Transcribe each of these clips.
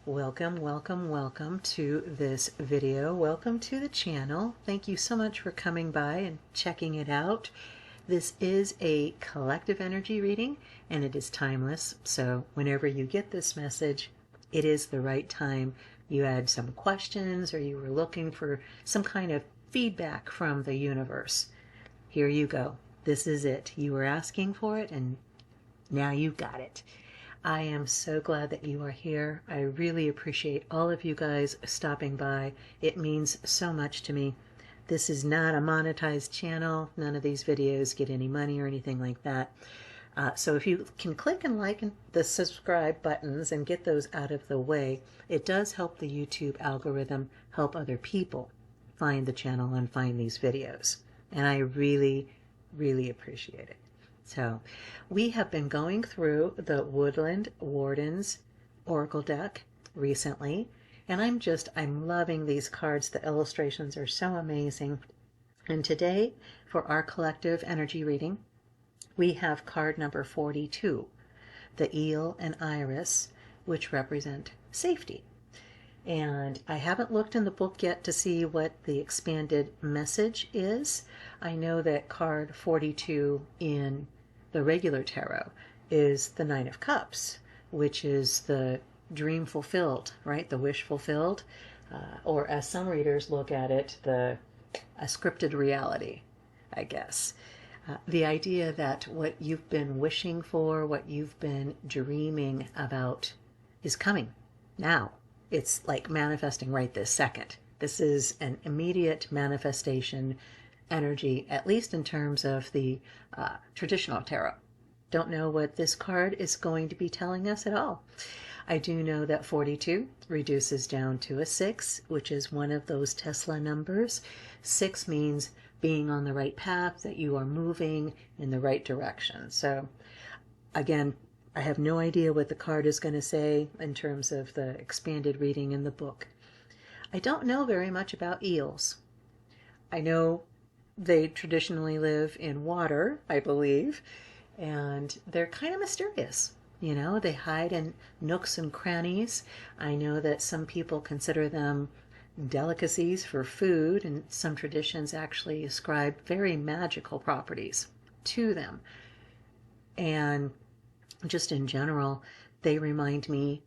Welcome to this video. Welcome to the channel. Thank you so much for coming by and checking it out. This is a collective energy reading and it is timeless. So whenever you get this message, it is the right time. You had some questions or you were looking for some kind of feedback from the universe. Here you go. This is it. You were asking for it and now you got it. I am so glad that you are here. I really appreciate all of you guys stopping by. It means so much to me. This is not a monetized channel. None of these videos get any money or anything like that. So if you can click and like the subscribe buttons and get those out of the way, it does help the YouTube algorithm help other people find the channel and find these videos. And I really, really appreciate it. So we have been going through the Woodland Wardens Oracle Deck recently, and I'm loving these cards. The illustrations are so amazing. And today, for our collective energy reading, we have card number 42, the eel and iris, which represent safety. And I haven't looked in the book yet to see what the expanded message is. I know that card 42 in the regular tarot is the Nine of Cups, which is the dream fulfilled, right? The wish fulfilled, or as some readers look at it, a scripted reality, I guess. The idea that what you've been wishing for, what you've been dreaming about is coming now. It's like manifesting right this second. This is an immediate manifestation energy, at least in terms of the traditional tarot. Don't know what this card is going to be telling us at all. I do know that 42 reduces down to a 6, which is one of those Tesla numbers. 6 means being on the right path, that you are moving in the right direction. So again, I have no idea what the card is going to say in terms of the expanded reading in the book. I don't know very much about eels. I know they traditionally live in water, I believe, and they're kind of mysterious. You know, they hide in nooks and crannies. I know that some people consider them delicacies for food, and some traditions actually ascribe very magical properties to them. And just in general, they remind me,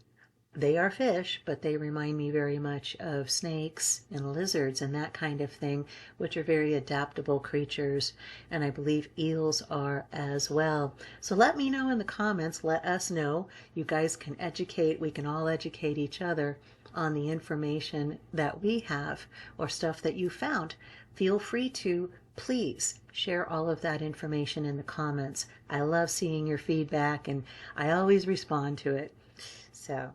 they are fish, but they remind me very much of snakes and lizards and that kind of thing, which are very adaptable creatures. And I believe eels are as well. So let me know in the comments. Let us know. You guys can educate. We can all educate each other on the information that we have or stuff that you found. Feel free to please share all of that information in the comments. I love seeing your feedback and I always respond to it. So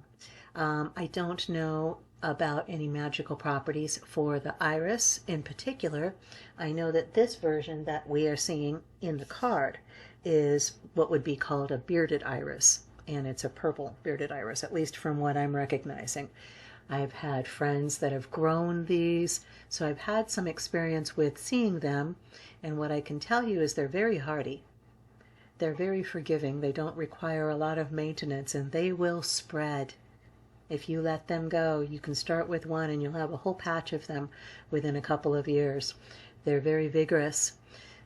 I don't know about any magical properties for the iris in particular. I know that this version that we are seeing in the card is what would be called a bearded iris, and it's a purple bearded iris, at least from what I'm recognizing. I've had friends that have grown these, so I've had some experience with seeing them, and what I can tell you is they're very hardy. They're very forgiving. They don't require a lot of maintenance, and they will spread. If you let them go, you can start with one and you'll have a whole patch of them within a couple of years. They're very vigorous.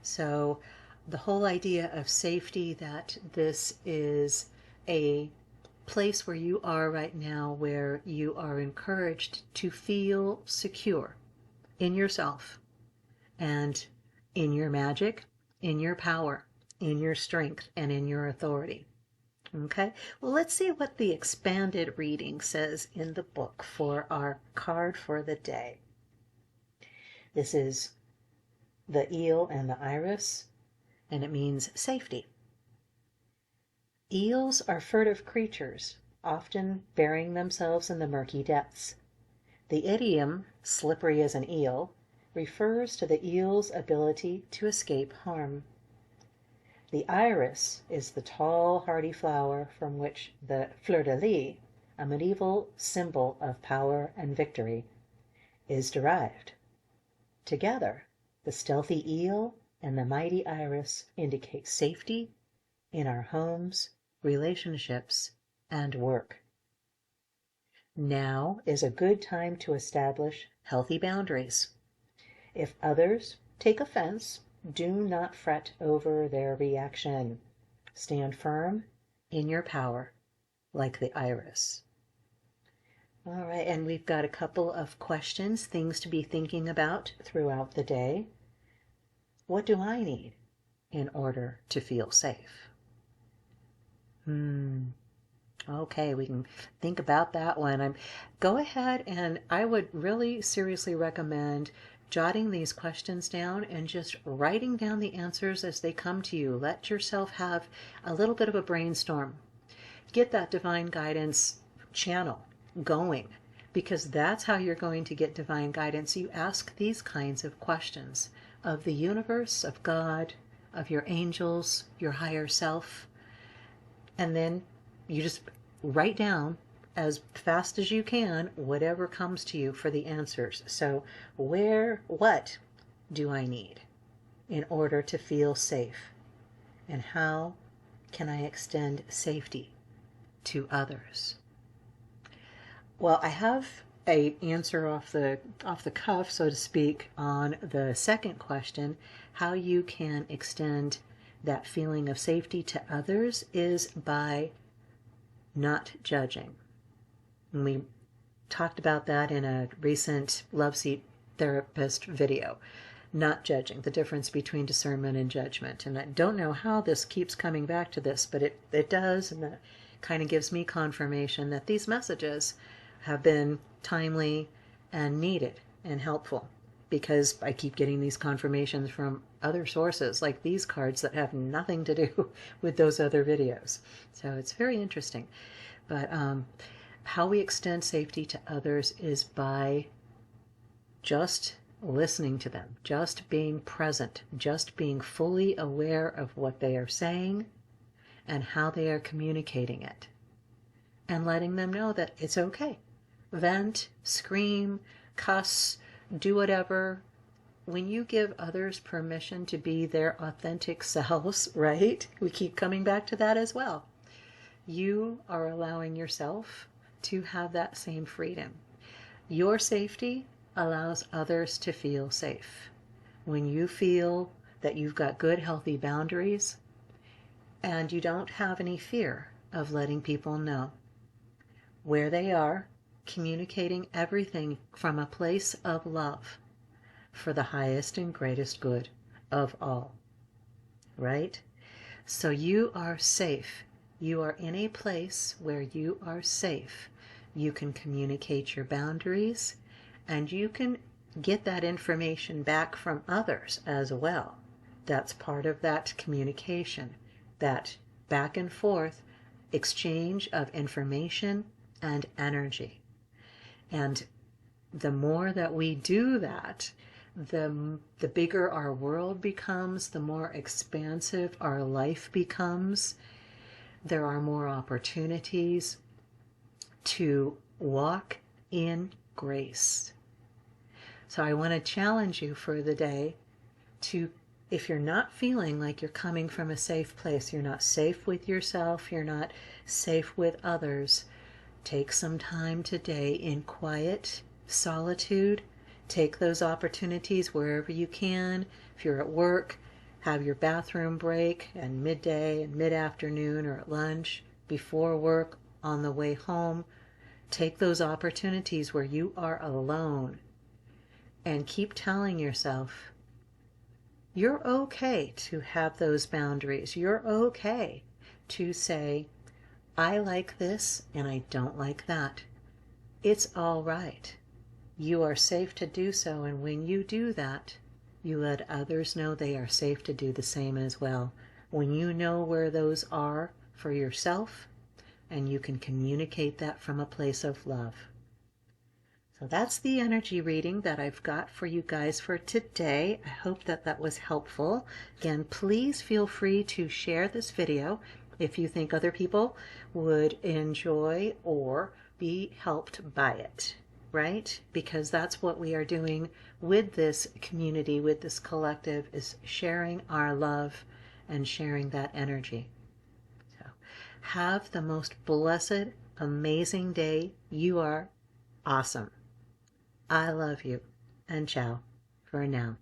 So the whole idea of safety, that this is a place where you are right now, where you are encouraged to feel secure in yourself and in your magic, in your power, in your strength, and in your authority. Okay, well, let's see what the expanded reading says in the book for our card for the day. This is the eel and the iris, and it means safety. Eels are furtive creatures, often burying themselves in the murky depths. The idiom, slippery as an eel, refers to the eel's ability to escape harm. The iris is the tall, hardy flower from which the fleur-de-lis, a medieval symbol of power and victory, is derived. Together, the stealthy eel and the mighty iris indicate safety in our homes, relationships, and work. Now is a good time to establish healthy boundaries. If others take offense, do not fret over their reaction. Stand firm in your power, like the iris. All right, and we've got a couple of questions, things to be thinking about throughout the day. What do I need in order to feel safe? Okay, we can think about that one. Go ahead, and I would really seriously recommend jotting these questions down and just writing down the answers as they come to you. Let yourself have a little bit of a brainstorm. Get that divine guidance channel going, because that's how you're going to get divine guidance. You ask these kinds of questions of the universe, of God, of your angels, your higher self, and then you just write down as fast as you can whatever comes to you for the answers. So what do I need in order to feel safe? And how can I extend safety to others? Well, I have an answer off the cuff, so to speak, on the second question. How you can extend that feeling of safety to others is by not judging. And we talked about that in a recent Love Seat Therapist video. Not judging, the difference between discernment and judgment. And I don't know how this keeps coming back to this, but it does, and that kind of gives me confirmation that these messages have been timely and needed and helpful, because I keep getting these confirmations from other sources, like these cards that have nothing to do with those other videos. So it's very interesting. But how we extend safety to others is by just listening to them, just being present, just being fully aware of what they are saying and how they are communicating it, and letting them know that it's okay. Vent, scream, cuss, do whatever. When you give others permission to be their authentic selves, right? We keep coming back to that as well. You are allowing yourself to have that same freedom. Your safety allows others to feel safe. When you feel that you've got good, healthy boundaries and you don't have any fear of letting people know where they are, communicating everything from a place of love for the highest and greatest good of all, right? So you are safe. You are in a place where you are safe. You can communicate your boundaries, and you can get that information back from others as well. That's part of that communication, that back and forth exchange of information and energy. And the more that we do that, the bigger our world becomes, the more expansive our life becomes. There are more opportunities to walk in grace. So I want to challenge you for the day to, if you're not feeling like you're coming from a safe place, you're not safe with yourself, you're not safe with others, take some time today in quiet solitude. Take those opportunities wherever you can. If you're at work, have your bathroom break and midday and mid-afternoon or at lunch, before work, on the way home. Take those opportunities where you are alone and keep telling yourself, you're okay to have those boundaries. You're okay to say, I like this and I don't like that. It's all right. You are safe to do so, and when you do that, you let others know they are safe to do the same as well. When you know where those are for yourself, and you can communicate that from a place of love. So that's the energy reading that I've got for you guys for today. I hope that that was helpful. Again, please feel free to share this video if you think other people would enjoy or be helped by it, right? Because that's what we are doing with this community, with this collective, is sharing our love and sharing that energy. So have the most blessed, amazing day. You are awesome. I love you. And ciao for now.